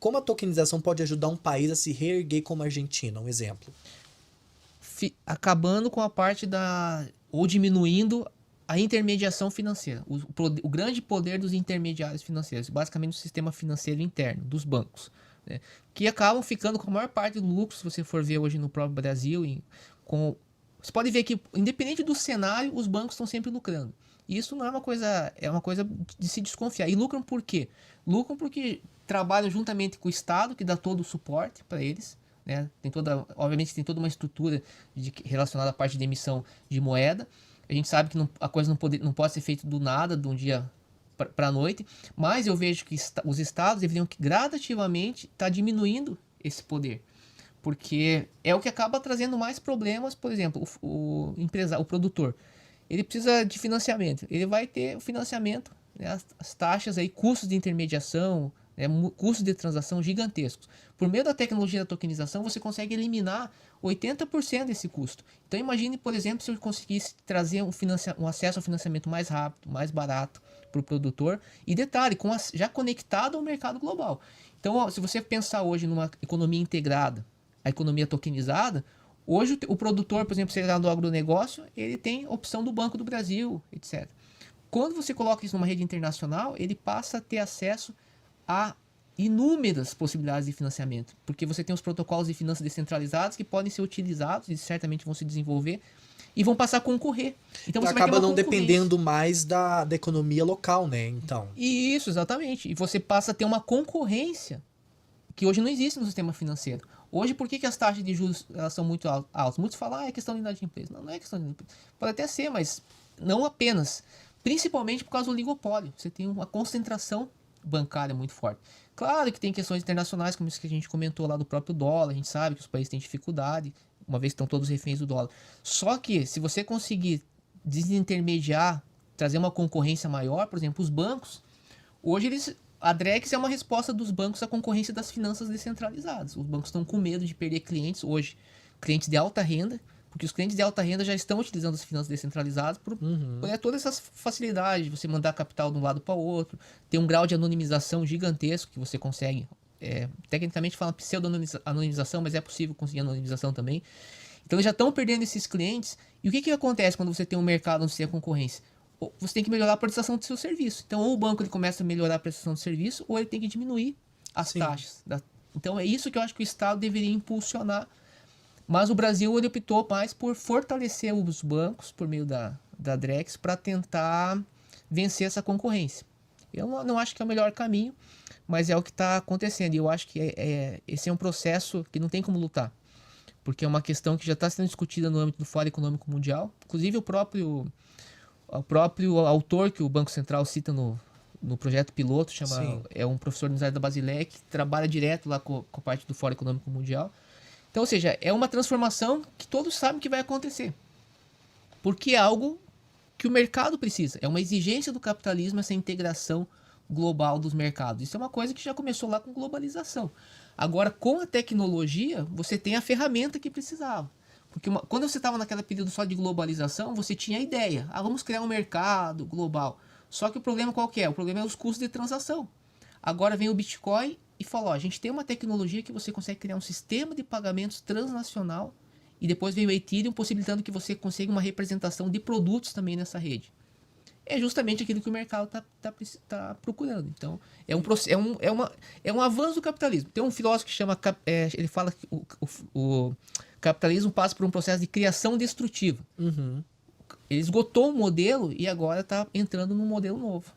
como a tokenização pode ajudar um país a se reerguer como a Argentina, um exemplo? Acabando com a parte ou diminuindo a intermediação financeira, o grande poder dos intermediários financeiros, basicamente o sistema financeiro interno, dos bancos, né, que acabam ficando com a maior parte do lucro, se você for ver hoje no próprio Brasil, você pode ver que, independente do cenário, os bancos estão sempre lucrando. E isso não é uma coisa de se desconfiar. E lucram por quê? Lucram porque trabalham juntamente com o Estado, que dá todo o suporte para eles, né? Obviamente tem toda uma estrutura relacionada à parte de emissão de moeda. A gente sabe que a coisa não pode ser feita do nada, de um dia para a noite, mas eu vejo que os estados deveriam gradativamente estar diminuindo esse poder, porque é o que acaba trazendo mais problemas. Por exemplo, o produtor, ele precisa de financiamento, ele vai ter o financiamento, né, as taxas aí, custos de intermediação, né, custos de transação gigantescos. Por meio da tecnologia da tokenização, você consegue eliminar 80% desse custo. Então imagine, por exemplo, se eu conseguisse trazer um acesso ao financiamento mais rápido, mais barato para o produtor, e detalhe, já conectado ao mercado global. Então, ó, se você pensar hoje numa economia integrada, a economia tokenizada, hoje o produtor, por exemplo, se ele está no agronegócio, ele tem opção do Banco do Brasil, etc. Quando você coloca isso numa rede internacional, ele passa a ter acesso a inúmeras possibilidades de financiamento, porque você tem os protocolos de finanças descentralizados que podem ser utilizados e certamente vão se desenvolver e vão passar a concorrer. Então E você vai ter acaba uma não concorrência. dependendo mais da economia local, né? Então. E isso, exatamente. E você passa a ter uma concorrência que hoje não existe no sistema financeiro. Hoje, por que as taxas de juros elas são muito altas? Muitos falam, é questão de inadimplência. Não, não é questão de inadimplência. Pode até ser, mas não apenas. Principalmente por causa do oligopólio. Você tem uma concentração bancária muito forte. Claro que tem questões internacionais, como isso que a gente comentou lá do próprio dólar. A gente sabe que os países têm dificuldade, uma vez que estão todos reféns do dólar. Só que, se você conseguir desintermediar, trazer uma concorrência maior, por exemplo, os bancos, hoje a Drex é uma resposta dos bancos à concorrência das finanças descentralizadas. Os bancos estão com medo de perder clientes hoje, clientes de alta renda, porque os clientes de alta renda já estão utilizando as finanças descentralizadas por todas essas facilidades de você mandar capital de um lado para o outro, tem um grau de anonimização gigantesco que você consegue. Tecnicamente fala pseudo-anonimização, mas é possível conseguir anonimização também. Então eles já estão perdendo esses clientes. E o que acontece quando você tem um mercado onde você tem a concorrência? Você tem que melhorar a prestação do seu serviço. Então, ou o banco ele começa a melhorar a prestação do serviço, ou ele tem que diminuir as Sim. taxas. Então, é isso que eu acho que o Estado deveria impulsionar. Mas o Brasil ele optou mais por fortalecer os bancos por meio da Drex para tentar vencer essa concorrência. Eu não acho que é o melhor caminho, mas é o que está acontecendo. E eu acho que esse é um processo que não tem como lutar, porque é uma questão que já está sendo discutida no âmbito do Fórum Econômico Mundial. Inclusive o próprio autor que o Banco Central cita no projeto piloto, Sim. é um professor da Universidade da Basileia, que trabalha direto lá com a parte do Fórum Econômico Mundial. Então, ou seja, é uma transformação que todos sabem que vai acontecer, porque é algo que o mercado precisa. É uma exigência do capitalismo essa integração global dos mercados. Isso é uma coisa que já começou lá com globalização. Agora, com a tecnologia, você tem a ferramenta que precisava. Porque quando você estava naquele período só de globalização, você tinha a ideia. Vamos criar um mercado global. Só que o problema qual que é? O problema é os custos de transação. Agora vem o Bitcoin e falou, ó, a gente tem uma tecnologia que você consegue criar um sistema de pagamentos transnacional, e depois vem o Ethereum possibilitando que você consiga uma representação de produtos também nessa rede. É justamente aquilo que o mercado tá procurando. Então, é um avanço do capitalismo. Tem um filósofo que chama, ele fala que o capitalismo passa por um processo de criação destrutiva. Uhum. Ele esgotou um modelo e agora está entrando num modelo novo.